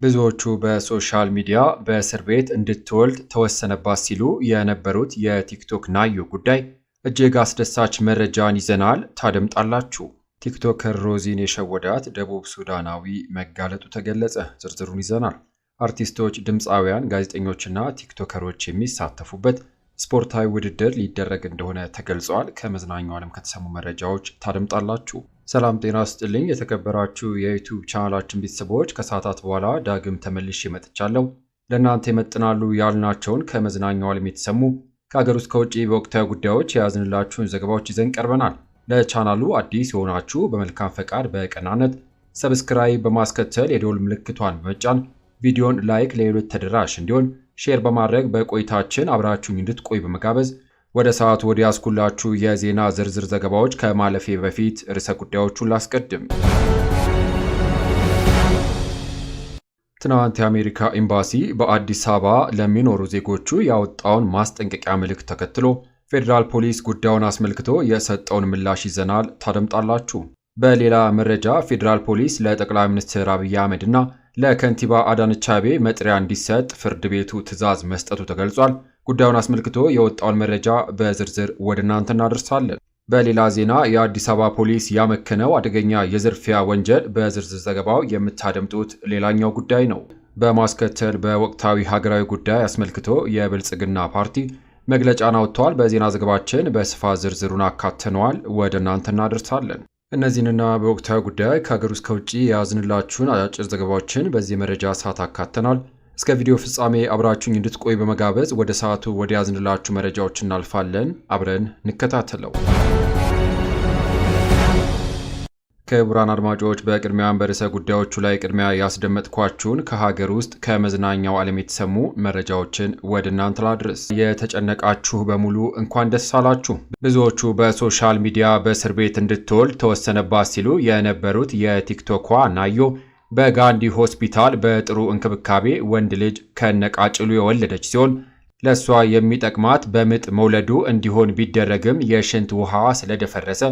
ብዙዎቹ በሶሻል ሚዲያ በእስር ቤት እንድትወልድ ተወሰነባት ሲሉ የነበሩት የቲክቶክ ናዮ ጉዳይ እጅግ አስደሳች መረጃን ይዘናል፣ ታደምጣላችሁ። ቲክቶከር ሮዚን የሸወዳት ደቡብ ሱዳናዊ መጋለጡ ተገለጸ። ዝርዝሩን ይዘናል። አርቲስቶች፣ ድምፃውያን፣ ጋዜጠኞችና ቲክቶከሮች የሚሳተፉበት ስፖርታዊ ውድድር ሊደረግ እንደሆነ ተገልጿል። ከመዝናኛው ዓለም ከተሰሙ መረጃዎች ታደምጣላችሁ። ሰላም ጤና ስጥልኝ። የተከበራችሁ የዩቲዩብ ቻናላችን ቤተሰቦች ከሰዓታት በኋላ ዳግም ተመልሼ መጥቻለሁ። ለእናንተ ይመጥናሉ ያልናቸውን ከመዝናኛው ዓለም የተሰሙ ከሀገር ውስጥ ከውጭ በወቅታዊ ጉዳዮች የያዝንላችሁን ዘገባዎች ይዘን ቀርበናል። ለቻናሉ አዲስ የሆናችሁ በመልካም ፈቃድ በቀናነት ሰብስክራይብ በማስከተል የደወል ምልክቷን በመጫን ቪዲዮን ላይክ ለሌሎች ተደራሽ እንዲሆን ሼር በማድረግ በቆይታችን አብራችሁኝ እንድትቆይ በመጋበዝ ወደ ሰዓቱ ወደ ያስኩላችሁ የዜና ዝርዝር ዘገባዎች ከማለፌ በፊት ርዕሰ ጉዳዮቹን ላስቀድም። ትናንት የአሜሪካ ኤምባሲ በአዲስ አበባ ለሚኖሩ ዜጎቹ ያወጣውን ማስጠንቀቂያ መልእክት ተከትሎ ፌዴራል ፖሊስ ጉዳዩን አስመልክቶ የሰጠውን ምላሽ ይዘናል፣ ታደምጣላችሁ። በሌላ መረጃ ፌዴራል ፖሊስ ለጠቅላይ ሚኒስትር አብይ አህመድና ለከንቲባ አዳነች አቤቤ መጥሪያ እንዲሰጥ ፍርድ ቤቱ ትዕዛዝ መስጠቱ ተገልጿል። ጉዳዩን አስመልክቶ የወጣውን መረጃ በዝርዝር ወደ እናንተ እናደርሳለን። በሌላ ዜና የአዲስ አበባ ፖሊስ ያመከነው አደገኛ የዝርፊያ ወንጀል በዝርዝር ዘገባው የምታደምጡት ሌላኛው ጉዳይ ነው። በማስከተል በወቅታዊ ሀገራዊ ጉዳይ አስመልክቶ የብልጽግና ፓርቲ መግለጫን አውጥቷል። በዜና ዘገባችን በስፋት ዝርዝሩን አካተነዋል፣ ወደ እናንተ እናደርሳለን። እነዚህንና በወቅታዊ ጉዳይ ከሀገር ውስጥ ከውጭ የያዝንላችሁን አጫጭር ዘገባዎችን በዚህ መረጃ ሰዓት አካተናል። እስከ ቪዲዮ ፍጻሜ አብራችሁኝ እንድትቆይ በመጋበዝ ወደ ሰዓቱ ወደ ያዝንላችሁ መረጃዎች እናልፋለን። አብረን እንከታተለው። ክቡራን አድማጮች፣ በቅድሚያም በርዕሰ ጉዳዮቹ ላይ ቅድሚያ ያስደመጥኳችሁን ከሀገር ውስጥ ከመዝናኛው ዓለም የተሰሙ መረጃዎችን ወደ እናንተ ላድርስ። የተጨነቃችሁ በሙሉ እንኳን ደስ አላችሁ። ብዙዎቹ በሶሻል ሚዲያ በእስር ቤት እንድትወልድ ተወሰነባት ሲሉ የነበሩት የቲክቶኳ ናዮ በጋንዲ ሆስፒታል በጥሩ እንክብካቤ ወንድ ልጅ ከነቃጭሉ የወለደች ሲሆን ለእሷ የሚጠቅማት በምጥ መውለዱ እንዲሆን ቢደረግም የሽንት ውሃዋ ስለደፈረሰ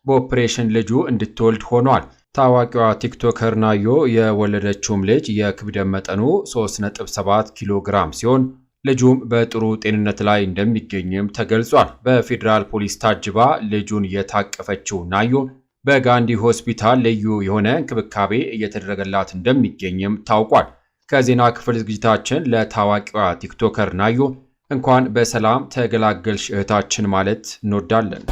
በኦፕሬሽን ልጁ እንድትወልድ ሆኗል። ታዋቂዋ ቲክቶከር ናዮ የወለደችውም ልጅ የክብደት መጠኑ 3.7 ኪሎ ግራም ሲሆን ልጁም በጥሩ ጤንነት ላይ እንደሚገኝም ተገልጿል። በፌዴራል ፖሊስ ታጅባ ልጁን የታቀፈችው ናዮ በጋንዲ ሆስፒታል ልዩ የሆነ እንክብካቤ እየተደረገላት እንደሚገኝም ታውቋል። ከዜና ክፍል ዝግጅታችን ለታዋቂዋ ቲክቶከር ናዮ እንኳን በሰላም ተገላገልሽ እህታችን ማለት እንወዳለን።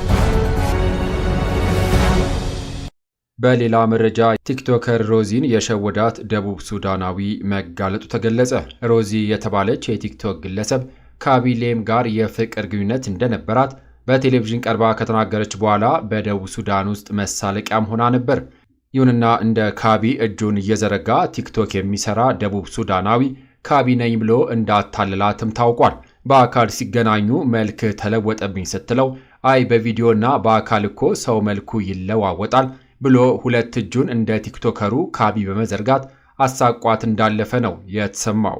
በሌላ መረጃ ቲክቶከር ሮዚን የሸወዳት ደቡብ ሱዳናዊ መጋለጡ ተገለጸ። ሮዚ የተባለች የቲክቶክ ግለሰብ ከአቢሌም ጋር የፍቅር ግንኙነት እንደነበራት በቴሌቪዥን ቀርባ ከተናገረች በኋላ በደቡብ ሱዳን ውስጥ መሳለቂያም ሆና ነበር። ይሁንና እንደ ካቢ እጁን እየዘረጋ ቲክቶክ የሚሰራ ደቡብ ሱዳናዊ ካቢ ነኝ ብሎ እንዳታለላትም ታውቋል። በአካል ሲገናኙ መልክ ተለወጠብኝ ስትለው አይ በቪዲዮና በአካል እኮ ሰው መልኩ ይለዋወጣል ብሎ ሁለት እጁን እንደ ቲክቶከሩ ካቢ በመዘርጋት አሳቋት እንዳለፈ ነው የተሰማው።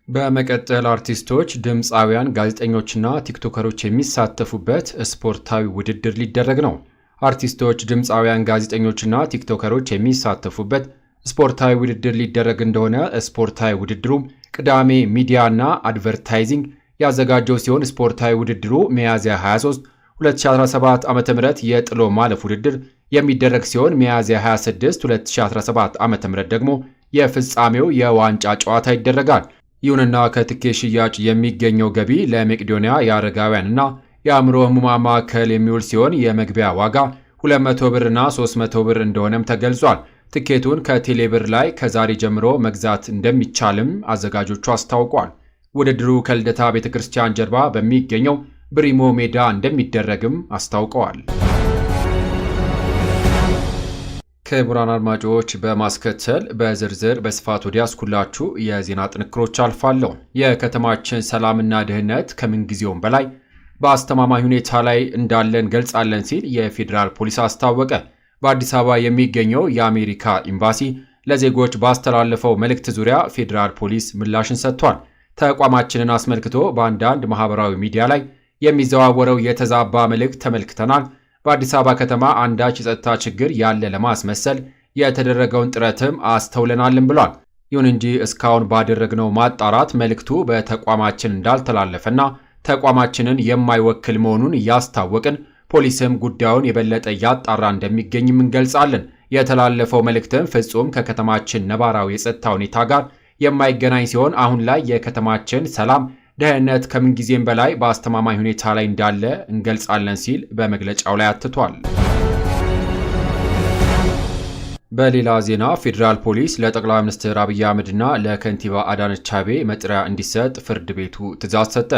በመቀጠል አርቲስቶች፣ ድምፃውያን፣ ጋዜጠኞችና ቲክቶከሮች የሚሳተፉበት ስፖርታዊ ውድድር ሊደረግ ነው። አርቲስቶች፣ ድምፃውያን፣ ጋዜጠኞችና ቲክቶከሮች የሚሳተፉበት ስፖርታዊ ውድድር ሊደረግ እንደሆነ ስፖርታዊ ውድድሩም ቅዳሜ ሚዲያና አድቨርታይዚንግ ያዘጋጀው ሲሆን ስፖርታዊ ውድድሩ ሚያዝያ 23 2017 ዓ.ም የጥሎ ማለፍ ውድድር የሚደረግ ሲሆን ሚያዝያ 26 2017 ዓ.ም ደግሞ የፍጻሜው የዋንጫ ጨዋታ ይደረጋል። ይሁንና ከትኬት ሽያጭ የሚገኘው ገቢ ለመቄዶንያ የአረጋውያንና የአእምሮ ህሙማን ማዕከል የሚውል ሲሆን የመግቢያ ዋጋ 200 ብርና 300 ብር እንደሆነም ተገልጿል። ትኬቱን ከቴሌብር ላይ ከዛሬ ጀምሮ መግዛት እንደሚቻልም አዘጋጆቹ አስታውቋል። ውድድሩ ከልደታ ቤተክርስቲያን ጀርባ በሚገኘው ብሪሞ ሜዳ እንደሚደረግም አስታውቀዋል። ክቡራን አድማጮች፣ በማስከተል በዝርዝር በስፋት ወደ ያስኩላችሁ የዜና ጥንክሮች አልፋለሁ። የከተማችን ሰላምና ደህንነት ከምንጊዜውም በላይ በአስተማማኝ ሁኔታ ላይ እንዳለን ገልጻለን ሲል የፌዴራል ፖሊስ አስታወቀ። በአዲስ አበባ የሚገኘው የአሜሪካ ኤምባሲ ለዜጎች ባስተላለፈው መልእክት ዙሪያ ፌዴራል ፖሊስ ምላሽን ሰጥቷል። ተቋማችንን አስመልክቶ በአንዳንድ ማህበራዊ ሚዲያ ላይ የሚዘዋወረው የተዛባ መልእክት ተመልክተናል። በአዲስ አበባ ከተማ አንዳች የጸጥታ ችግር ያለ ለማስመሰል የተደረገውን ጥረትም አስተውለናልን ብሏል። ይሁን እንጂ እስካሁን ባደረግነው ማጣራት መልእክቱ በተቋማችን እንዳልተላለፈና ተቋማችንን የማይወክል መሆኑን እያስታወቅን ፖሊስም ጉዳዩን የበለጠ እያጣራ እንደሚገኝም እንገልጻለን። የተላለፈው መልእክትም ፍጹም ከከተማችን ነባራዊ የጸጥታ ሁኔታ ጋር የማይገናኝ ሲሆን አሁን ላይ የከተማችን ሰላም፣ ደህንነት ከምንጊዜም በላይ በአስተማማኝ ሁኔታ ላይ እንዳለ እንገልጻለን ሲል በመግለጫው ላይ አትቷል። በሌላ ዜና ፌዴራል ፖሊስ ለጠቅላይ ሚኒስትር አብይ አህመድና ለከንቲባ አዳነች አቤቤ መጥሪያ እንዲሰጥ ፍርድ ቤቱ ትዕዛዝ ሰጠ።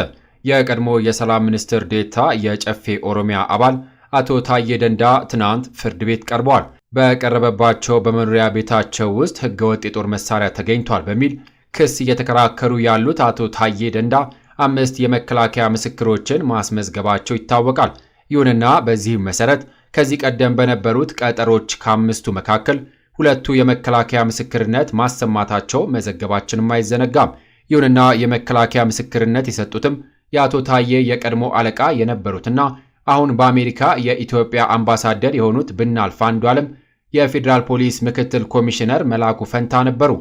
የቀድሞ የሰላም ሚኒስትር ዴኤታ የጨፌ ኦሮሚያ አባል አቶ ታዬ ደንዳ ትናንት ፍርድ ቤት ቀርበዋል። በቀረበባቸው በመኖሪያ ቤታቸው ውስጥ ህገወጥ የጦር መሳሪያ ተገኝቷል በሚል ክስ እየተከራከሩ ያሉት አቶ ታዬ ደንዳ 5 የመከላከያ ምስክሮችን ማስመዝገባቸው ይታወቃል። ይሁንና በዚህም መሰረት ከዚህ ቀደም በነበሩት ቀጠሮች ከ5ቱ መካከል 2ቱ የመከላከያ ምስክርነት ማሰማታቸው መዘገባችንም አይዘነጋም። ይሁንና የመከላከያ ምስክርነት የሰጡትም የአቶ ታዬ የቀድሞ አለቃ የነበሩትና አሁን በአሜሪካ የኢትዮጵያ አምባሳደር የሆኑት ብናልፍ አንዱዓለም፣ የፌዴራል ፖሊስ ምክትል ኮሚሽነር መላኩ ፈንታ ነበሩ።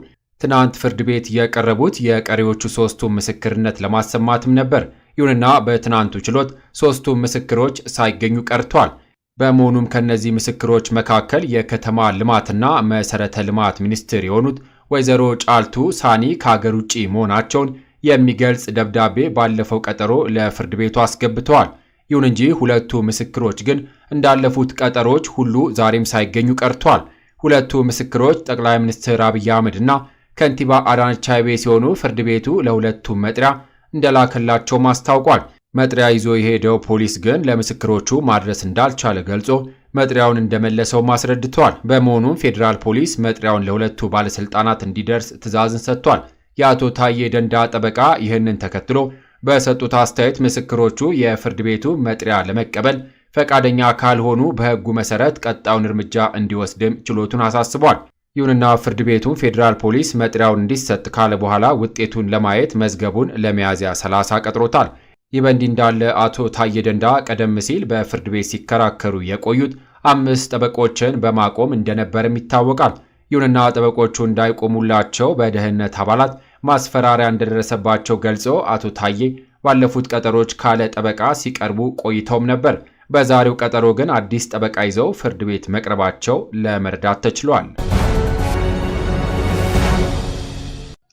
ትናንት ፍርድ ቤት የቀረቡት የቀሪዎቹ 3ቱ ምስክርነት ለማሰማትም ነበር። ይሁንና በትናንቱ ችሎት 3ቱ ምስክሮች ሳይገኙ ቀርተዋል። በመሆኑም ከነዚህ ምስክሮች መካከል የከተማ ልማትና መሰረተ ልማት ሚኒስትር የሆኑት ወይዘሮ ጫልቱ ሳኒ ከሀገር ውጭ መሆናቸውን የሚገልጽ ደብዳቤ ባለፈው ቀጠሮ ለፍርድ ቤቱ አስገብተዋል። ይሁን እንጂ 2ቱ ምስክሮች ግን እንዳለፉት ቀጠሮች ሁሉ ዛሬም ሳይገኙ ቀርተዋል። 2ቱ ምስክሮች ጠቅላይ ሚኒስትር አብይ አህመድና ከንቲባ አዳነች አቤቤ ሲሆኑ ፍርድ ቤቱ ለ2ቱም መጥሪያ እንደላከላቸውም አስታውቋል። መጥሪያ ይዞ የሄደው ፖሊስ ግን ለምስክሮቹ ማድረስ እንዳልቻለ ገልጾ መጥሪያውን እንደመለሰው አስረድቷል። በመሆኑም ፌዴራል ፖሊስ መጥሪያውን ለ2ቱ ባለስልጣናት እንዲደርስ ትዕዛዝን ሰጥቷል። የአቶ ታዬ ደንዳ ጠበቃ ይህንን ተከትሎ በሰጡት አስተያየት ምስክሮቹ የፍርድ ቤቱ መጥሪያ ለመቀበል ፈቃደኛ ካልሆኑ በሕጉ መሰረት ቀጣዩን እርምጃ እንዲወስድም ችሎቱን አሳስቧል። ይሁንና ፍርድ ቤቱን ፌዴራል ፖሊስ መጥሪያውን እንዲሰጥ ካለ በኋላ ውጤቱን ለማየት መዝገቡን ለሚያዝያ 30 ቀጥሮታል። ይህ በእንዲህ እንዳለ አቶ ታዬ ደንዳ ቀደም ሲል በፍርድ ቤት ሲከራከሩ የቆዩት 5 ጠበቆችን በማቆም እንደነበርም ይታወቃል። ይሁንና ጠበቆቹ እንዳይቆሙላቸው በደህንነት አባላት ማስፈራሪያ እንደደረሰባቸው ገልጾ አቶ ታዬ ባለፉት ቀጠሮች ካለ ጠበቃ ሲቀርቡ ቆይተውም ነበር። በዛሬው ቀጠሮ ግን አዲስ ጠበቃ ይዘው ፍርድ ቤት መቅረባቸው ለመረዳት ተችሏል።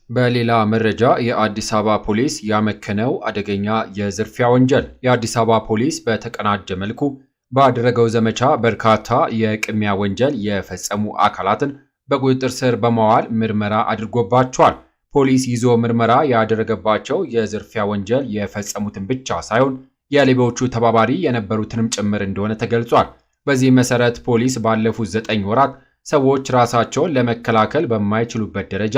በሌላ መረጃ የአዲስ አበባ ፖሊስ ያመከነው አደገኛ የዝርፊያ ወንጀል። የአዲስ አበባ ፖሊስ በተቀናጀ መልኩ ባደረገው ዘመቻ በርካታ የቅሚያ ወንጀል የፈጸሙ አካላትን በቁጥጥር ስር በማዋል ምርመራ አድርጎባቸዋል። ፖሊስ ይዞ ምርመራ ያደረገባቸው የዝርፊያ ወንጀል የፈጸሙትን ብቻ ሳይሆን የሌቦቹ ተባባሪ የነበሩትንም ጭምር እንደሆነ ተገልጿል። በዚህ መሰረት ፖሊስ ባለፉት 9 ወራት ሰዎች ራሳቸውን ለመከላከል በማይችሉበት ደረጃ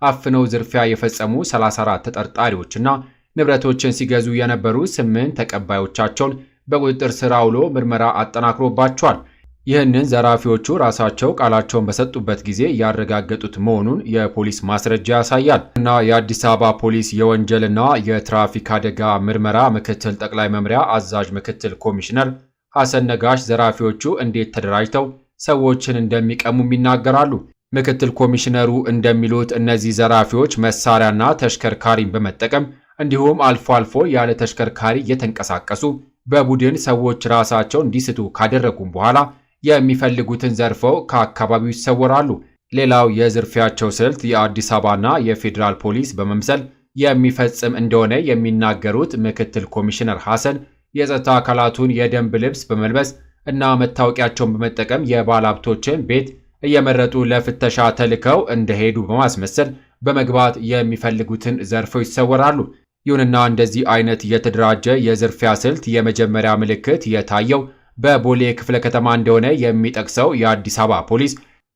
አፍነው ዝርፊያ የፈጸሙ 34 ተጠርጣሪዎችና ንብረቶችን ሲገዙ የነበሩ 8 ተቀባዮቻቸውን በቁጥጥር ስር አውሎ ምርመራ አጠናክሮባቸዋል። ይህንን ዘራፊዎቹ ራሳቸው ቃላቸውን በሰጡበት ጊዜ ያረጋገጡት መሆኑን የፖሊስ ማስረጃ ያሳያል እና የአዲስ አበባ ፖሊስ የወንጀልና የትራፊክ አደጋ ምርመራ ምክትል ጠቅላይ መምሪያ አዛዥ ምክትል ኮሚሽነር ሐሰን ነጋሽ ዘራፊዎቹ እንዴት ተደራጅተው ሰዎችን እንደሚቀሙም ይናገራሉ። ምክትል ኮሚሽነሩ እንደሚሉት እነዚህ ዘራፊዎች መሳሪያና ተሽከርካሪን በመጠቀም እንዲሁም አልፎ አልፎ ያለ ተሽከርካሪ እየተንቀሳቀሱ በቡድን ሰዎች ራሳቸው እንዲስቱ ካደረጉም በኋላ የሚፈልጉትን ዘርፈው ከአካባቢው ይሰወራሉ። ሌላው የዝርፊያቸው ስልት የአዲስ አበባና የፌዴራል ፖሊስ በመምሰል የሚፈጽም እንደሆነ የሚናገሩት ምክትል ኮሚሽነር ሐሰን የጸጥታ አካላቱን የደንብ ልብስ በመልበስ እና መታወቂያቸውን በመጠቀም የባለሀብቶችን ቤት እየመረጡ ለፍተሻ ተልከው እንደሄዱ በማስመሰል በመግባት የሚፈልጉትን ዘርፈው ይሰወራሉ። ይሁንና እንደዚህ አይነት የተደራጀ የዝርፊያ ስልት የመጀመሪያ ምልክት የታየው በቦሌ ክፍለ ከተማ እንደሆነ የሚጠቅሰው የአዲስ አበባ ፖሊስ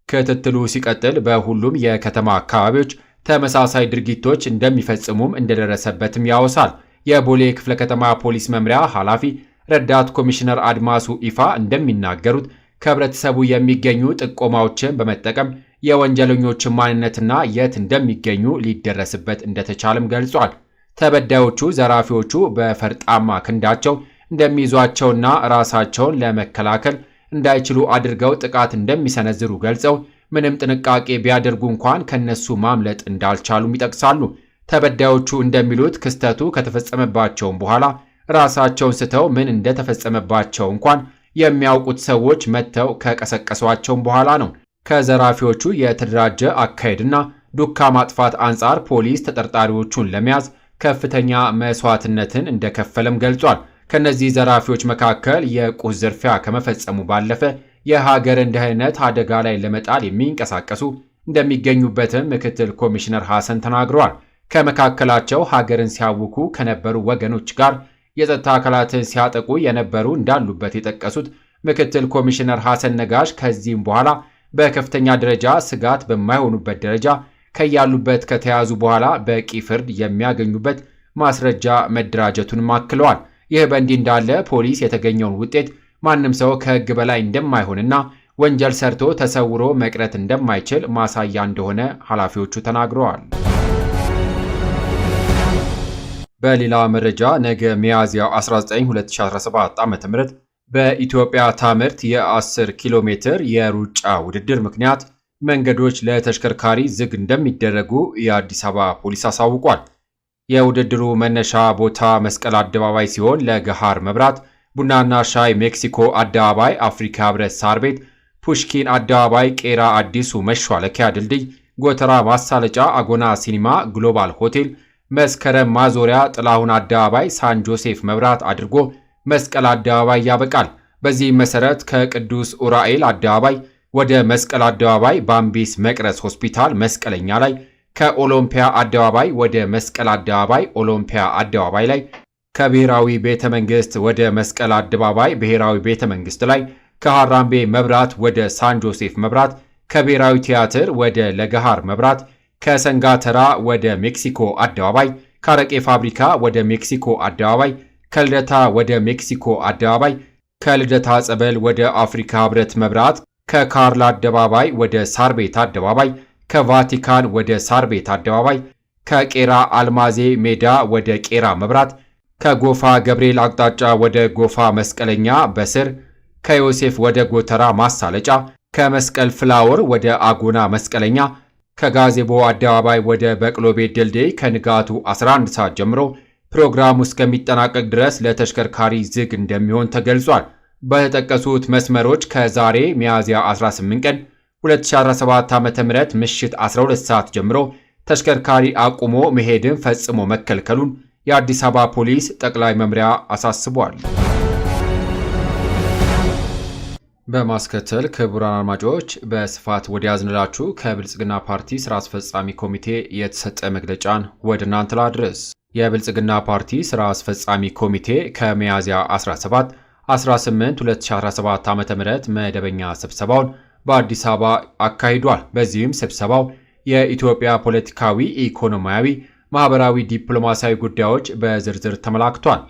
ክትትሉ ሲቀጥል በሁሉም የከተማ አካባቢዎች ተመሳሳይ ድርጊቶች እንደሚፈጽሙም እንደደረሰበትም ያወሳል። የቦሌ ክፍለ ከተማ ፖሊስ መምሪያ ኃላፊ ረዳት ኮሚሽነር አድማሱ ኢፋ እንደሚናገሩት ከህብረተሰቡ የሚገኙ ጥቆማዎችን በመጠቀም የወንጀለኞችን ማንነትና የት እንደሚገኙ ሊደረስበት እንደተቻለም ገልጿል። ተበዳዮቹ ዘራፊዎቹ በፈርጣማ ክንዳቸው እንደሚይዟቸውና ራሳቸውን ለመከላከል እንዳይችሉ አድርገው ጥቃት እንደሚሰነዝሩ ገልጸው ምንም ጥንቃቄ ቢያደርጉ እንኳን ከነሱ ማምለጥ እንዳልቻሉም ይጠቅሳሉ። ተበዳዮቹ እንደሚሉት ክስተቱ ከተፈጸመባቸውም በኋላ ራሳቸውን ስተው ምን እንደተፈጸመባቸው እንኳን የሚያውቁት ሰዎች መጥተው ከቀሰቀሷቸውም በኋላ ነው። ከዘራፊዎቹ የተደራጀ አካሄድና ዱካ ማጥፋት አንጻር ፖሊስ ተጠርጣሪዎቹን ለመያዝ ከፍተኛ መስዋዕትነትን እንደከፈለም ገልጿል። ከነዚህ ዘራፊዎች መካከል የቁስ ዝርፊያ ከመፈጸሙ ባለፈ የሀገርን ደህንነት አደጋ ላይ ለመጣል የሚንቀሳቀሱ እንደሚገኙበትም ምክትል ኮሚሽነር ሐሰን ተናግረዋል። ከመካከላቸው ሀገርን ሲያውኩ ከነበሩ ወገኖች ጋር የጸጥታ አካላትን ሲያጠቁ የነበሩ እንዳሉበት የጠቀሱት ምክትል ኮሚሽነር ሐሰን ነጋሽ ከዚህም በኋላ በከፍተኛ ደረጃ ስጋት በማይሆኑበት ደረጃ ከያሉበት ከተያዙ በኋላ በቂ ፍርድ የሚያገኙበት ማስረጃ መደራጀቱን አክለዋል። ይህ በእንዲህ እንዳለ ፖሊስ የተገኘውን ውጤት ማንም ሰው ከሕግ በላይ እንደማይሆንና ወንጀል ሰርቶ ተሰውሮ መቅረት እንደማይችል ማሳያ እንደሆነ ኃላፊዎቹ ተናግረዋል። በሌላ መረጃ ነገ ሚያዝያ 19 2017 ዓ.ም በኢትዮጵያ ታምርት የ10 ኪሎ ሜትር የሩጫ ውድድር ምክንያት መንገዶች ለተሽከርካሪ ዝግ እንደሚደረጉ የአዲስ አበባ ፖሊስ አሳውቋል። የውድድሩ መነሻ ቦታ መስቀል አደባባይ ሲሆን ለገሃር መብራት፣ ቡናና ሻይ ሜክሲኮ አደባባይ፣ አፍሪካ ህብረት ሳር ቤት፣ ፑሽኪን አደባባይ፣ ቄራ አዲሱ መሿለኪያ ድልድይ፣ ጎተራ ማሳለጫ፣ አጎና ሲኒማ፣ ግሎባል ሆቴል፣ መስከረም ማዞሪያ፣ ጥላሁን አደባባይ፣ ሳን ጆሴፍ መብራት አድርጎ መስቀል አደባባይ ያበቃል። በዚህም መሰረት ከቅዱስ ኡራኤል አደባባይ ወደ መስቀል አደባባይ፣ ባምቢስ መቅረስ ሆስፒታል መስቀለኛ ላይ፣ ከኦሎምፒያ አደባባይ ወደ መስቀል አደባባይ ኦሎምፒያ አደባባይ ላይ፣ ከብሔራዊ ቤተ መንግስት ወደ መስቀል አደባባይ ብሔራዊ ቤተ መንግስት ላይ፣ ከሐራምቤ መብራት ወደ ሳን ጆሴፍ መብራት፣ ከብሔራዊ ቲያትር ወደ ለገሃር መብራት፣ ከሰንጋተራ ወደ ሜክሲኮ አደባባይ፣ ከአረቄ ፋብሪካ ወደ ሜክሲኮ አደባባይ፣ ከልደታ ወደ ሜክሲኮ አደባባይ፣ ከልደታ ጸበል ወደ አፍሪካ ህብረት መብራት፣ ከካርል አደባባይ ወደ ሳር ቤት አደባባይ፣ ከቫቲካን ወደ ሳር ቤት አደባባይ፣ ከቄራ አልማዜ ሜዳ ወደ ቄራ መብራት፣ ከጎፋ ገብርኤል አቅጣጫ ወደ ጎፋ መስቀለኛ በስር፣ ከዮሴፍ ወደ ጎተራ ማሳለጫ፣ ከመስቀል ፍላወር ወደ አጎና መስቀለኛ፣ ከጋዜቦ አደባባይ ወደ በቅሎ ቤት ድልድይ ከንጋቱ 11 ሰዓት ጀምሮ ፕሮግራሙ እስከሚጠናቀቅ ድረስ ለተሽከርካሪ ዝግ እንደሚሆን ተገልጿል። በተጠቀሱት መስመሮች ከዛሬ ሚያዝያ 18 ቀን 2017 ዓ.ም ምሽት 12 ሰዓት ጀምሮ ተሽከርካሪ አቁሞ መሄድን ፈጽሞ መከልከሉን የአዲስ አበባ ፖሊስ ጠቅላይ መምሪያ አሳስቧል። በማስከተል ክቡራን አድማጮች በስፋት ወደ ያዝንላችሁ ከብልጽግና ፓርቲ ስራ አስፈጻሚ ኮሚቴ የተሰጠ መግለጫን ወደ እናንተ ላድርስ። የብልጽግና ፓርቲ ስራ አስፈጻሚ ኮሚቴ ከሚያዝያ 18 2017 ዓ.ም መደበኛ ስብሰባውን በአዲስ አበባ አካሂዷል። በዚህም ስብሰባው የኢትዮጵያ ፖለቲካዊ፣ ኢኮኖሚያዊ፣ ማህበራዊ፣ ዲፕሎማሲያዊ ጉዳዮች በዝርዝር ተመላክቷል።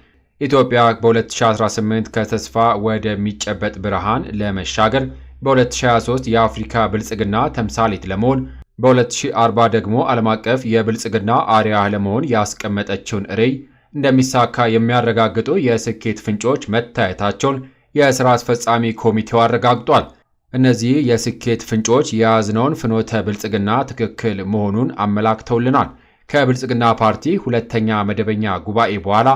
ኢትዮጵያ በ2018 ከተስፋ ወደሚጨበጥ ብርሃን ለመሻገር በ2023 የአፍሪካ ብልጽግና ተምሳሌት ለመሆን በ2040 ደግሞ ዓለም አቀፍ የብልጽግና አርያ ለመሆን ያስቀመጠችውን ርዕይ እንደሚሳካ የሚያረጋግጡ የስኬት ፍንጮች መታየታቸውን የሥራ አስፈጻሚ ኮሚቴው አረጋግጧል። እነዚህ የስኬት ፍንጮች የያዝነውን ፍኖተ ብልጽግና ትክክል መሆኑን አመላክተውልናል። ከብልጽግና ፓርቲ ሁለተኛ መደበኛ ጉባኤ በኋላ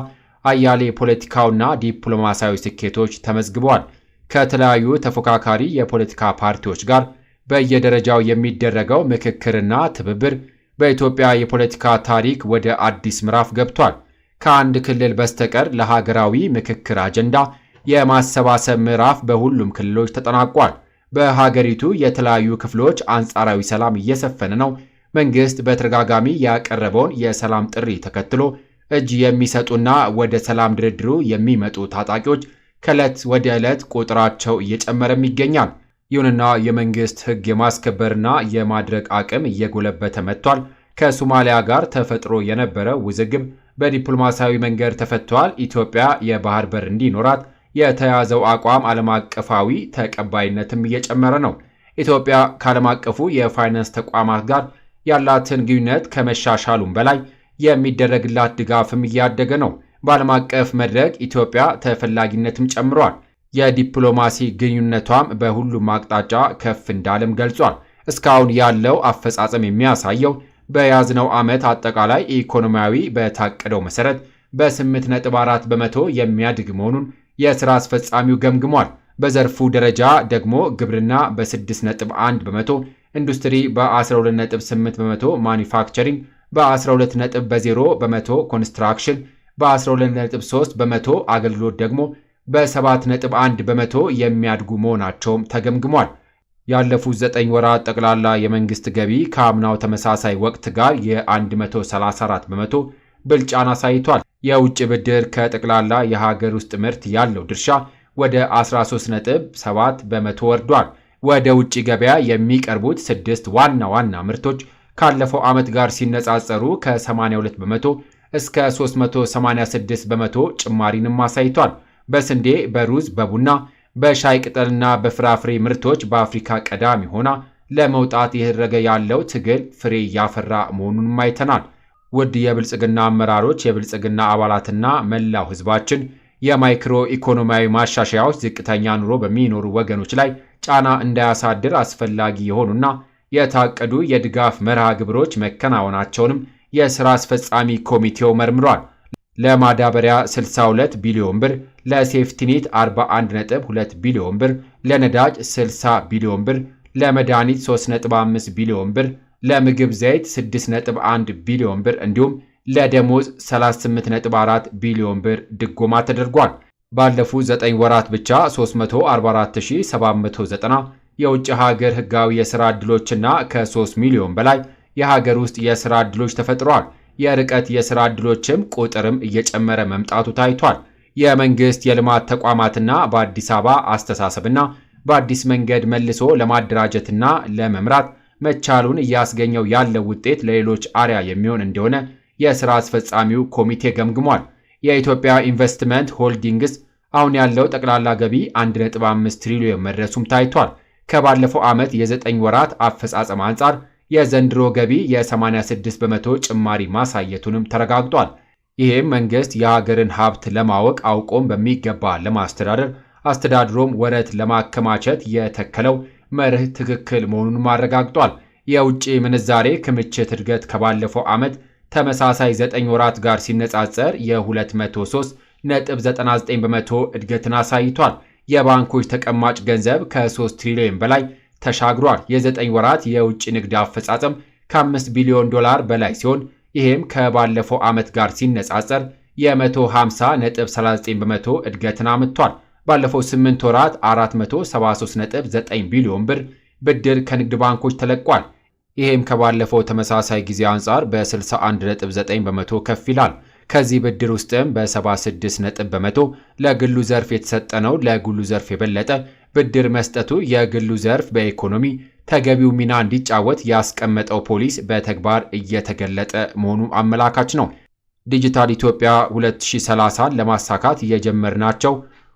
አያሌ ፖለቲካውና ዲፕሎማሲያዊ ስኬቶች ተመዝግበዋል። ከተለያዩ ተፎካካሪ የፖለቲካ ፓርቲዎች ጋር በየደረጃው የሚደረገው ምክክርና ትብብር በኢትዮጵያ የፖለቲካ ታሪክ ወደ አዲስ ምዕራፍ ገብቷል። ከአንድ ክልል በስተቀር ለሀገራዊ ምክክር አጀንዳ የማሰባሰብ ምዕራፍ በሁሉም ክልሎች ተጠናቋል። በሀገሪቱ የተለያዩ ክፍሎች አንጻራዊ ሰላም እየሰፈነ ነው። መንግስት በተደጋጋሚ ያቀረበውን የሰላም ጥሪ ተከትሎ እጅ የሚሰጡና ወደ ሰላም ድርድሩ የሚመጡ ታጣቂዎች ከዕለት ወደ ዕለት ቁጥራቸው እየጨመረም ይገኛል። ይሁንና የመንግስት ሕግ የማስከበርና የማድረግ አቅም እየጎለበተ መጥቷል። ከሶማሊያ ጋር ተፈጥሮ የነበረው ውዝግብ በዲፕሎማሲያዊ መንገድ ተፈቷል። ኢትዮጵያ የባህር በር እንዲኖራት የተያዘው አቋም ዓለም አቀፋዊ ተቀባይነትም እየጨመረ ነው። ኢትዮጵያ ከዓለም አቀፉ የፋይናንስ ተቋማት ጋር ያላትን ግንኙነት ከመሻሻሉም በላይ የሚደረግላት ድጋፍም እያደገ ነው። በዓለም አቀፍ መድረክ ኢትዮጵያ ተፈላጊነትም ጨምሯል። የዲፕሎማሲ ግንኙነቷም በሁሉም አቅጣጫ ከፍ እንዳለም ገልጿል። እስካሁን ያለው አፈጻጸም የሚያሳየው በያዝነው ዓመት አጠቃላይ ኢኮኖሚያዊ በታቀደው መሰረት በ8.4 በመቶ የሚያድግ መሆኑን የሥራ አስፈጻሚው ገምግሟል። በዘርፉ ደረጃ ደግሞ ግብርና በ6.1 በመቶ፣ ኢንዱስትሪ በ12.8 በመቶ፣ ማኒፋክቸሪንግ በ12.0 በመቶ፣ ኮንስትራክሽን በ12.3 በመቶ፣ አገልግሎት ደግሞ በ7.1 በመቶ የሚያድጉ መሆናቸውም ተገምግሟል። ያለፉት 9 ወራት ጠቅላላ የመንግስት ገቢ ከአምናው ተመሳሳይ ወቅት ጋር የ134 በመቶ ብልጫን አሳይቷል። የውጭ ብድር ከጠቅላላ የሀገር ውስጥ ምርት ያለው ድርሻ ወደ 13.7 በመቶ ወርዷል። ወደ ውጭ ገበያ የሚቀርቡት 6 ዋና ዋና ምርቶች ካለፈው ዓመት ጋር ሲነጻጸሩ ከ82 በመቶ እስከ 386 በመቶ ጭማሪንም አሳይቷል። በስንዴ፣ በሩዝ፣ በቡና፣ በሻይ ቅጠልና በፍራፍሬ ምርቶች በአፍሪካ ቀዳሚ ሆና ለመውጣት እየተደረገ ያለው ትግል ፍሬ እያፈራ መሆኑንም አይተናል። ውድ የብልጽግና አመራሮች፣ የብልጽግና አባላትና መላው ሕዝባችን የማይክሮ ኢኮኖሚያዊ ማሻሻያዎች ዝቅተኛ ኑሮ በሚኖሩ ወገኖች ላይ ጫና እንዳያሳድር አስፈላጊ የሆኑና የታቀዱ የድጋፍ መርሃ ግብሮች መከናወናቸውንም የሥራ አስፈጻሚ ኮሚቴው መርምሯል። ለማዳበሪያ 62 ቢሊዮን ብር፣ ለሴፍቲኔት 41.2 ቢሊዮን ብር፣ ለነዳጅ 60 ቢሊዮን ብር፣ ለመድኃኒት 3.5 ቢሊዮን ብር፣ ለምግብ ዘይት 6.1 ቢሊዮን ብር እንዲሁም ለደሞዝ 38.4 ቢሊዮን ብር ድጎማ ተደርጓል። ባለፉት 9 ወራት ብቻ 344790 የውጭ ሀገር ህጋዊ የሥራ ዕድሎችና ከ3 ሚሊዮን በላይ የሀገር ውስጥ የሥራ ዕድሎች ተፈጥረዋል። የርቀት የሥራ ዕድሎችም ቁጥርም እየጨመረ መምጣቱ ታይቷል። የመንግሥት የልማት ተቋማትና በአዲስ አበባ አስተሳሰብና በአዲስ መንገድ መልሶ ለማደራጀትና ለመምራት መቻሉን እያስገኘው ያለው ውጤት ለሌሎች አርያ የሚሆን እንደሆነ የሥራ አስፈጻሚው ኮሚቴ ገምግሟል። የኢትዮጵያ ኢንቨስትመንት ሆልዲንግስ አሁን ያለው ጠቅላላ ገቢ 1.5 ትሪሊዮን መድረሱም ታይቷል። ከባለፈው ዓመት የ9 ወራት አፈጻጸም አንጻር የዘንድሮ ገቢ የ86 በመቶ ጭማሪ ማሳየቱንም ተረጋግጧል። ይህም መንግሥት የሀገርን ሀብት ለማወቅ አውቆም በሚገባ ለማስተዳደር አስተዳድሮም ወረት ለማከማቸት የተከለው መርህ ትክክል መሆኑንም አረጋግጧል። የውጭ ምንዛሬ ክምችት እድገት ከባለፈው ዓመት ተመሳሳይ 9 ወራት ጋር ሲነጻጸር የ203.99 በመቶ እድገትን አሳይቷል። የባንኮች ተቀማጭ ገንዘብ ከ3 ትሪሊዮን በላይ ተሻግሯል። የ9 ወራት የውጭ ንግድ አፈጻጸም ከ5 ቢሊዮን ዶላር በላይ ሲሆን ይህም ከባለፈው ዓመት ጋር ሲነጻጸር የ150.39 በመቶ እድገትን አምጥቷል። ባለፈው 8 ወራት 473.9 ቢሊዮን ብር ብድር ከንግድ ባንኮች ተለቋል። ይህም ከባለፈው ተመሳሳይ ጊዜ አንጻር በ61.9 በመቶ ከፍ ይላል። ከዚህ ብድር ውስጥም በ76 በመቶ ለግሉ ዘርፍ የተሰጠ ነው። ለግሉ ዘርፍ የበለጠ ብድር መስጠቱ የግሉ ዘርፍ በኢኮኖሚ ተገቢው ሚና እንዲጫወት ያስቀመጠው ፖሊሲ በተግባር እየተገለጠ መሆኑ አመላካች ነው። ዲጂታል ኢትዮጵያ 2030ን ለማሳካት የጀመርናቸው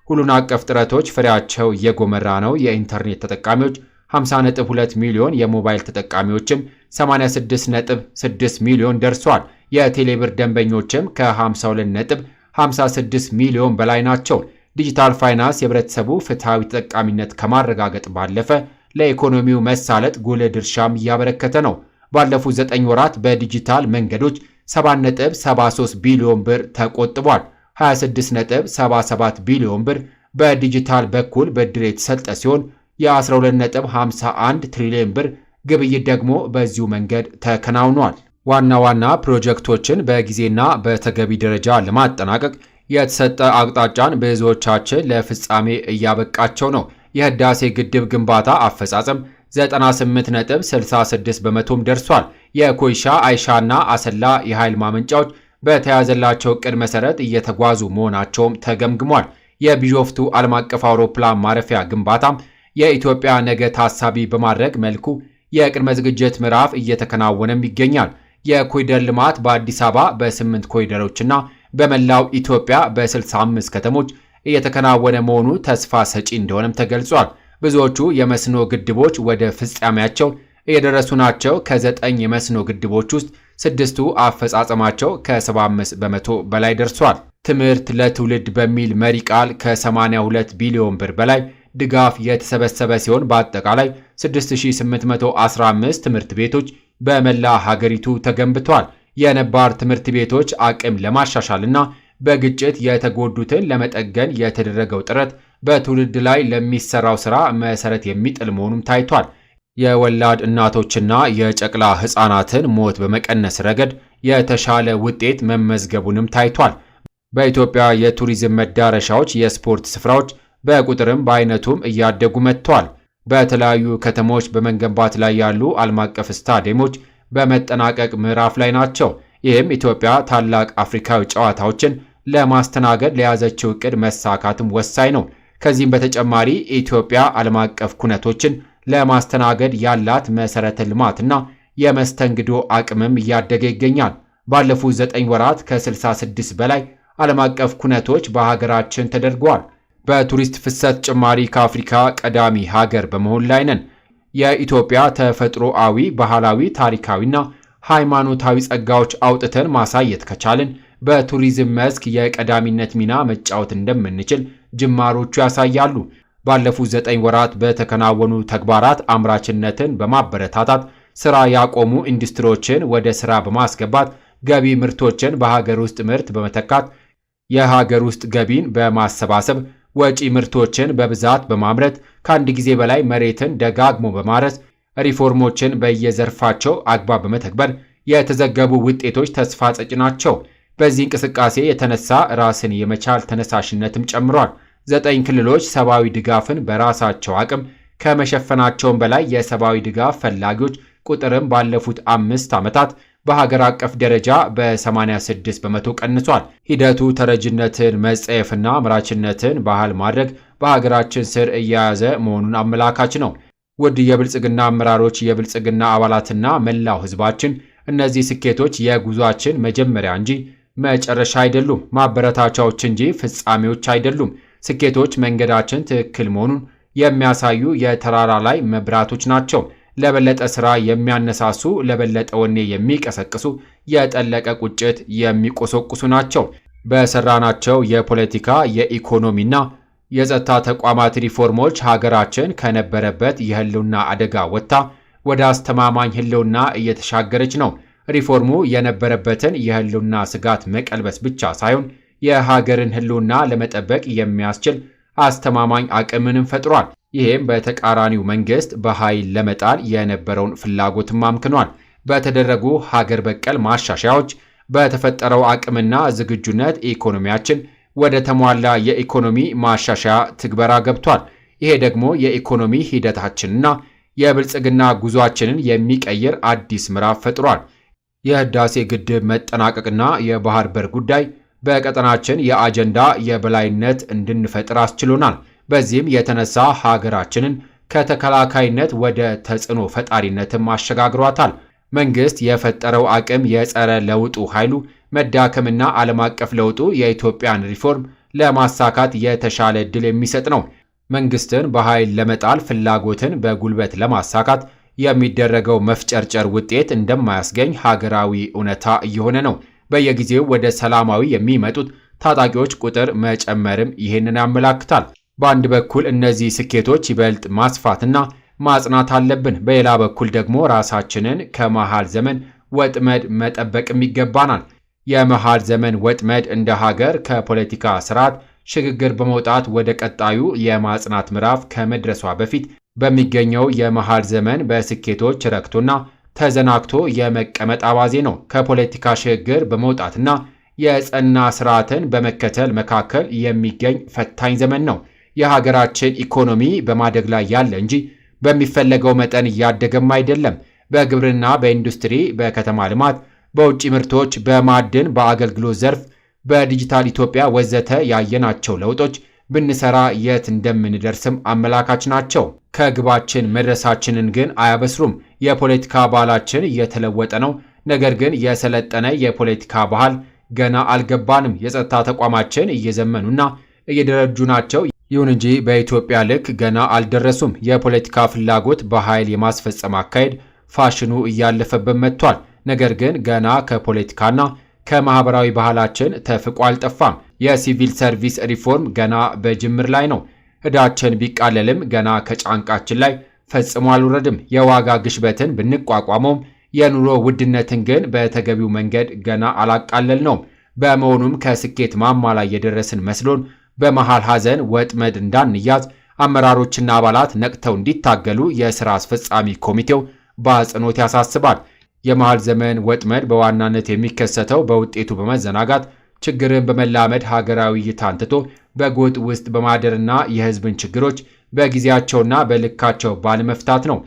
ሁሉን አቀፍ ጥረቶች ፍሬያቸው እየጎመራ ነው። የኢንተርኔት ተጠቃሚዎች 50.2 ሚሊዮን፣ የሞባይል ተጠቃሚዎችም 86.6 ሚሊዮን ደርሷል። የቴሌብር ደንበኞችም ከ52.56 ሚሊዮን በላይ ናቸው። ዲጂታል ፋይናንስ የህብረተሰቡ ፍትሐዊ ተጠቃሚነት ከማረጋገጥ ባለፈ ለኢኮኖሚው መሳለጥ ጉልህ ድርሻም እያበረከተ ነው። ባለፉት 9 ወራት በዲጂታል መንገዶች 7.73 ቢሊዮን ብር ተቆጥቧል። 26.77 ቢሊዮን ብር በዲጂታል በኩል ብድር የተሰጠ ሲሆን የ12.51 ትሪሊዮን ብር ግብይት ደግሞ በዚሁ መንገድ ተከናውኗል። ዋና ዋና ፕሮጀክቶችን በጊዜና በተገቢ ደረጃ ለማጠናቀቅ የተሰጠ አቅጣጫን ብዙዎቻችን ለፍጻሜ እያበቃቸው ነው። የህዳሴ ግድብ ግንባታ አፈጻጸም 98.66 በመቶም ደርሷል። የኮይሻ አይሻና አሰላ የኃይል ማመንጫዎች በተያዘላቸው ዕቅድ መሰረት እየተጓዙ መሆናቸውም ተገምግሟል። የቢሾፍቱ ዓለም አቀፍ አውሮፕላን ማረፊያ ግንባታም የኢትዮጵያ ነገ ታሳቢ በማድረግ መልኩ የቅድመ ዝግጅት ምዕራፍ እየተከናወነም ይገኛል። የኮሪደር ልማት በአዲስ አበባ በ8 ኮሪደሮችና በመላው ኢትዮጵያ በ65 ከተሞች እየተከናወነ መሆኑ ተስፋ ሰጪ እንደሆነም ተገልጿል። ብዙዎቹ የመስኖ ግድቦች ወደ ፍጻሜያቸው እየደረሱ ናቸው። ከ9 የመስኖ ግድቦች ውስጥ 6ቱ አፈጻጸማቸው ከ75 በመቶ በላይ ደርሷል። ትምህርት ለትውልድ በሚል መሪ ቃል ከ82 ቢሊዮን ብር በላይ ድጋፍ የተሰበሰበ ሲሆን በአጠቃላይ 6815 ትምህርት ቤቶች በመላ ሀገሪቱ ተገንብተዋል። የነባር ትምህርት ቤቶች አቅም ለማሻሻልና በግጭት የተጎዱትን ለመጠገን የተደረገው ጥረት በትውልድ ላይ ለሚሰራው ሥራ መሰረት የሚጥል መሆኑም ታይቷል። የወላድ እናቶችና የጨቅላ ሕፃናትን ሞት በመቀነስ ረገድ የተሻለ ውጤት መመዝገቡንም ታይቷል። በኢትዮጵያ የቱሪዝም መዳረሻዎች፣ የስፖርት ስፍራዎች በቁጥርም በአይነቱም እያደጉ መጥተዋል። በተለያዩ ከተሞች በመገንባት ላይ ያሉ ዓለም አቀፍ ስታዲየሞች በመጠናቀቅ ምዕራፍ ላይ ናቸው። ይህም ኢትዮጵያ ታላቅ አፍሪካዊ ጨዋታዎችን ለማስተናገድ ለያዘችው ዕቅድ መሳካትም ወሳኝ ነው። ከዚህም በተጨማሪ ኢትዮጵያ ዓለም አቀፍ ኩነቶችን ለማስተናገድ ያላት መሰረተ ልማትና የመስተንግዶ አቅምም እያደገ ይገኛል። ባለፉት 9 ወራት ከ66 በላይ ዓለም አቀፍ ኩነቶች በሀገራችን ተደርገዋል። በቱሪስት ፍሰት ጭማሪ ከአፍሪካ ቀዳሚ ሀገር በመሆን ላይ ነን። የኢትዮጵያ ተፈጥሮአዊ፣ ባህላዊ፣ ታሪካዊና ሃይማኖታዊ ጸጋዎች አውጥተን ማሳየት ከቻልን በቱሪዝም መስክ የቀዳሚነት ሚና መጫወት እንደምንችል ጅማሮቹ ያሳያሉ። ባለፉት 9 ወራት በተከናወኑ ተግባራት አምራችነትን በማበረታታት ሥራ ያቆሙ ኢንዱስትሪዎችን ወደ ሥራ በማስገባት ገቢ ምርቶችን በሀገር ውስጥ ምርት በመተካት የሀገር ውስጥ ገቢን በማሰባሰብ ወጪ ምርቶችን በብዛት በማምረት ከአንድ ጊዜ በላይ መሬትን ደጋግሞ በማረስ ሪፎርሞችን በየዘርፋቸው አግባብ በመተግበር የተዘገቡ ውጤቶች ተስፋ ሰጪ ናቸው። በዚህ እንቅስቃሴ የተነሳ ራስን የመቻል ተነሳሽነትም ጨምሯል። 9 ክልሎች ሰብአዊ ድጋፍን በራሳቸው አቅም ከመሸፈናቸውም በላይ የሰብአዊ ድጋፍ ፈላጊዎች ቁጥርም ባለፉት 5 ዓመታት በሀገር አቀፍ ደረጃ በ86 በመቶ ቀንሷል። ሂደቱ ተረጅነትን መጸየፍና አምራችነትን ባህል ማድረግ በሀገራችን ስር እየያዘ መሆኑን አመላካች ነው። ውድ የብልጽግና አመራሮች፣ የብልጽግና አባላትና መላው ሕዝባችን እነዚህ ስኬቶች የጉዟችን መጀመሪያ እንጂ መጨረሻ አይደሉም። ማበረታቻዎች እንጂ ፍጻሜዎች አይደሉም። ስኬቶች መንገዳችን ትክክል መሆኑን የሚያሳዩ የተራራ ላይ መብራቶች ናቸው። ለበለጠ ሥራ የሚያነሳሱ፣ ለበለጠ ወኔ የሚቀሰቅሱ፣ የጠለቀ ቁጭት የሚቆሰቁሱ ናቸው። በሰራናቸው የፖለቲካ የኢኮኖሚና የጸጥታ ተቋማት ሪፎርሞች ሀገራችን ከነበረበት የህልውና አደጋ ወጥታ ወደ አስተማማኝ ህልውና እየተሻገረች ነው። ሪፎርሙ የነበረበትን የህልውና ስጋት መቀልበስ ብቻ ሳይሆን የሀገርን ህልውና ለመጠበቅ የሚያስችል አስተማማኝ አቅምንም ፈጥሯል። ይህም በተቃራኒው መንግስት በኃይል ለመጣል የነበረውን ፍላጎትም አምክኗል። በተደረጉ ሀገር በቀል ማሻሻያዎች በተፈጠረው አቅምና ዝግጁነት ኢኮኖሚያችን ወደ ተሟላ የኢኮኖሚ ማሻሻያ ትግበራ ገብቷል። ይሄ ደግሞ የኢኮኖሚ ሂደታችንና የብልጽግና ጉዟችንን የሚቀይር አዲስ ምዕራፍ ፈጥሯል። የህዳሴ ግድብ መጠናቀቅና የባህር በር ጉዳይ በቀጠናችን የአጀንዳ የበላይነት እንድንፈጥር አስችሎናል። በዚህም የተነሳ ሀገራችንን ከተከላካይነት ወደ ተጽዕኖ ፈጣሪነትም አሸጋግሯታል። መንግስት የፈጠረው አቅም የጸረ ለውጡ ኃይሉ መዳከምና ዓለም አቀፍ ለውጡ የኢትዮጵያን ሪፎርም ለማሳካት የተሻለ ዕድል የሚሰጥ ነው። መንግስትን በኃይል ለመጣል ፍላጎትን በጉልበት ለማሳካት የሚደረገው መፍጨርጨር ውጤት እንደማያስገኝ ሀገራዊ እውነታ እየሆነ ነው። በየጊዜው ወደ ሰላማዊ የሚመጡት ታጣቂዎች ቁጥር መጨመርም ይህንን ያመላክታል። በአንድ በኩል እነዚህ ስኬቶች ይበልጥ ማስፋትና ማጽናት አለብን። በሌላ በኩል ደግሞ ራሳችንን ከመሃል ዘመን ወጥመድ መጠበቅም ይገባናል። የመሃል ዘመን ወጥመድ እንደ ሀገር ከፖለቲካ ስርዓት ሽግግር በመውጣት ወደ ቀጣዩ የማጽናት ምዕራፍ ከመድረሷ በፊት በሚገኘው የመሃል ዘመን በስኬቶች ረክቶና ተዘናግቶ የመቀመጥ አባዜ ነው። ከፖለቲካ ሽግግር በመውጣትና የጸና ስርዓትን በመከተል መካከል የሚገኝ ፈታኝ ዘመን ነው። የሀገራችን ኢኮኖሚ በማደግ ላይ ያለ እንጂ በሚፈለገው መጠን እያደገም አይደለም። በግብርና፣ በኢንዱስትሪ፣ በከተማ ልማት፣ በውጭ ምርቶች፣ በማዕድን፣ በአገልግሎት ዘርፍ፣ በዲጂታል ኢትዮጵያ ወዘተ ያየናቸው ለውጦች ብንሰራ የት እንደምንደርስም አመላካች ናቸው። ከግባችን መድረሳችንን ግን አያበስሩም። የፖለቲካ ባህላችን እየተለወጠ ነው። ነገር ግን የሰለጠነ የፖለቲካ ባህል ገና አልገባንም። የጸጥታ ተቋማችን እየዘመኑና እየደረጁ ናቸው። ይሁን እንጂ በኢትዮጵያ ልክ ገና አልደረሱም። የፖለቲካ ፍላጎት በኃይል የማስፈጸም አካሄድ ፋሽኑ እያለፈበት መጥቷል። ነገር ግን ገና ከፖለቲካና ከማህበራዊ ባህላችን ተፍቆ አልጠፋም። የሲቪል ሰርቪስ ሪፎርም ገና በጅምር ላይ ነው። ዕዳችን ቢቃለልም ገና ከጫንቃችን ላይ ፈጽሞ አልወረድም። የዋጋ ግሽበትን ብንቋቋመውም የኑሮ ውድነትን ግን በተገቢው መንገድ ገና አላቃለል ነው። በመሆኑም ከስኬት ማማ ላይ የደረስን መስሎን በመሃል ሐዘን ወጥመድ እንዳንያዝ አመራሮችና አባላት ነቅተው እንዲታገሉ የሥራ አስፈጻሚ ኮሚቴው በአጽንኦት ያሳስባል። የመሃል ዘመን ወጥመድ በዋናነት የሚከሰተው በውጤቱ በመዘናጋት ችግርን በመላመድ ሀገራዊ እይታን ትቶ በጎጥ ውስጥ በማደርና የሕዝብን ችግሮች በጊዜያቸውና በልካቸው ባለመፍታት ነው።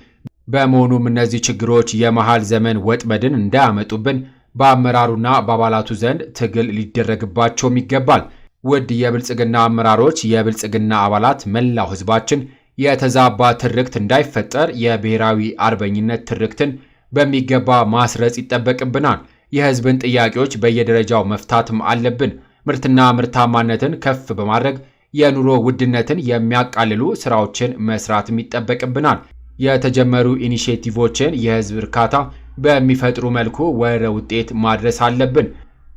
በመሆኑም እነዚህ ችግሮች የመሃል ዘመን ወጥመድን እንዳያመጡብን በአመራሩና በአባላቱ ዘንድ ትግል ሊደረግባቸውም ይገባል። ውድ የብልጽግና አመራሮች፣ የብልጽግና አባላት፣ መላው ሕዝባችን የተዛባ ትርክት እንዳይፈጠር የብሔራዊ አርበኝነት ትርክትን በሚገባ ማስረጽ ይጠበቅብናል። የሕዝብን ጥያቄዎች በየደረጃው መፍታትም አለብን። ምርትና ምርታማነትን ከፍ በማድረግ የኑሮ ውድነትን የሚያቃልሉ ስራዎችን መስራትም ይጠበቅብናል። የተጀመሩ ኢኒሼቲቮችን የሕዝብ እርካታ በሚፈጥሩ መልኩ ወደ ውጤት ማድረስ አለብን።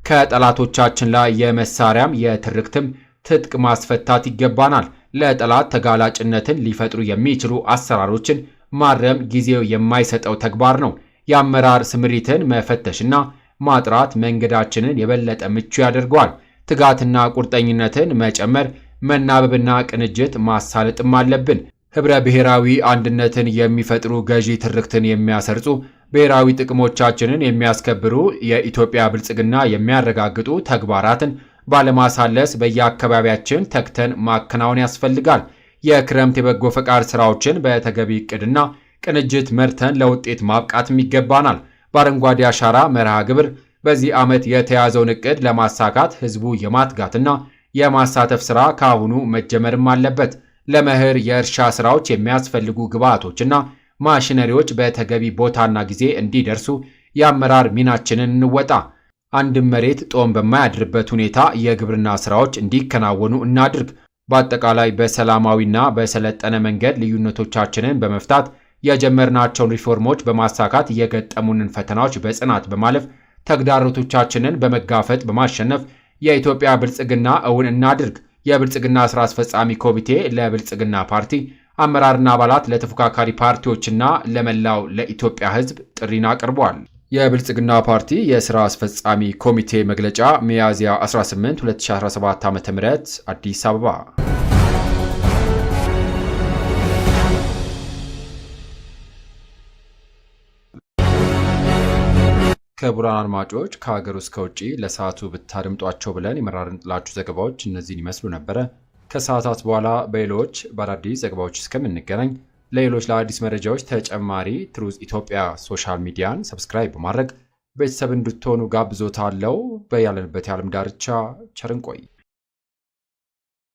ከጠላቶቻችን ላይ የመሳሪያም የትርክትም ትጥቅ ማስፈታት ይገባናል። ለጠላት ተጋላጭነትን ሊፈጥሩ የሚችሉ አሰራሮችን ማረም ጊዜው የማይሰጠው ተግባር ነው። የአመራር ስምሪትን መፈተሽና ማጥራት መንገዳችንን የበለጠ ምቹ ያደርገዋል። ትጋትና ቁርጠኝነትን መጨመር፣ መናበብና ቅንጅት ማሳለጥም አለብን። ህብረ ብሔራዊ አንድነትን የሚፈጥሩ ገዢ ትርክትን የሚያሰርጹ ብሔራዊ ጥቅሞቻችንን የሚያስከብሩ የኢትዮጵያ ብልጽግና የሚያረጋግጡ ተግባራትን ባለማሳለስ በየአካባቢያችን ተግተን ማከናወን ያስፈልጋል። የክረምት የበጎ ፈቃድ ስራዎችን በተገቢ ዕቅድና ቅንጅት መርተን ለውጤት ማብቃትም ይገባናል። በአረንጓዴ አሻራ መርሃ ግብር በዚህ ዓመት የተያዘውን ዕቅድ ለማሳካት ህዝቡ የማትጋትና የማሳተፍ ሥራ ከአሁኑ መጀመርም አለበት። ለመኸር የእርሻ ሥራዎች የሚያስፈልጉ ግብዓቶችና ማሽነሪዎች በተገቢ ቦታና ጊዜ እንዲደርሱ የአመራር ሚናችንን እንወጣ። አንድም መሬት ጦም በማያድርበት ሁኔታ የግብርና ሥራዎች እንዲከናወኑ እናድርግ። በአጠቃላይ በሰላማዊና በሰለጠነ መንገድ ልዩነቶቻችንን በመፍታት የጀመርናቸውን ሪፎርሞች በማሳካት የገጠሙንን ፈተናዎች በጽናት በማለፍ ተግዳሮቶቻችንን በመጋፈጥ በማሸነፍ የኢትዮጵያ ብልጽግና እውን እናድርግ። የብልጽግና ሥራ አስፈጻሚ ኮሚቴ ለብልጽግና ፓርቲ አመራርና አባላት፣ ለተፎካካሪ ፓርቲዎችና ለመላው ለኢትዮጵያ ሕዝብ ጥሪን አቅርቧል። የብልጽግና ፓርቲ የሥራ አስፈጻሚ ኮሚቴ መግለጫ ሚያዝያ 18 2017 ዓ.ም አዲስ አበባ። ክቡራን አድማጮች ከሀገር ውስጥ ከውጭ ለሰዓቱ ብታደምጧቸው ብለን የመራርንላችሁ ዘገባዎች እነዚህን ይመስሉ ነበረ። ከሰዓታት በኋላ በሌሎች በአዳዲስ ዘገባዎች እስከምንገናኝ ለሌሎች ለአዲስ መረጃዎች ተጨማሪ ትሩዝ ኢትዮጵያ ሶሻል ሚዲያን ሰብስክራይብ በማድረግ ቤተሰብ እንድትሆኑ ጋብዞታለሁ። በያለንበት የዓለም ዳርቻ ቸር እንቆይ።